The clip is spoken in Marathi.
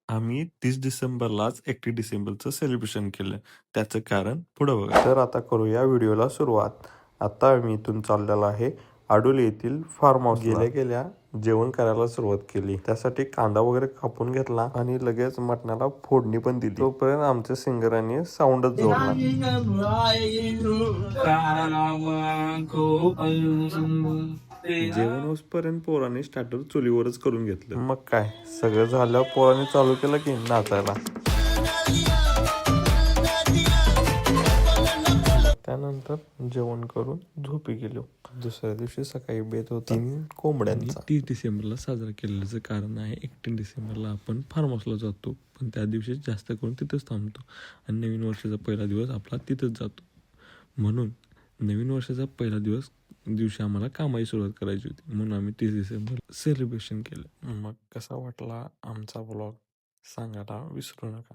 आम्ही 30 डिसेंबरलाच 31 डिसेंबरचं सेलिब्रेशन केलं. त्याचं कारण पुढं बघा. तर आता करूया व्हिडिओला सुरुवात. आता आम्ही इथून चाललेलो आहे आडोली येथील फार्म हाऊस. गेल्या जेवण करायला सुरुवात केली. त्यासाठी कांदा वगैरे कापून घेतला आणि लगेच मटणाला फोडणी पण दिली. तोपर्यंत आमच्या सिंगरांनी साऊंडच जोडला. जेवण होईपर्यंत पोरांनी स्टार्टर चुलीवरच करून घेतलं. मग काय सगळं झाल्यावर पोरांनी चालू केलं की नाचायला. त्यानंतर जेवण करून झोपी गेलो. दुसऱ्या दिवशी सकाळी बेत होता 3 कोंबड्यांचा. 30 डिसेंबरला साजरा केल्याचं कारण आहे 31 डिसेंबरला आपण फार्म हाऊसला जातो, पण त्या दिवशी जास्त करून तिथंच थांबतो आणि नवीन वर्षाचा पहिला दिवस आपला तिथंच जातो. म्हणून नवीन वर्षाचा पहिला दिवशी आम्हाला कामाची सुरुवात करायची होती, म्हणून आम्ही 30 डिसेंबर सेलिब्रेशन केलं. मग कसा वाटला आमचा व्लॉग सांगायला विसरू नका.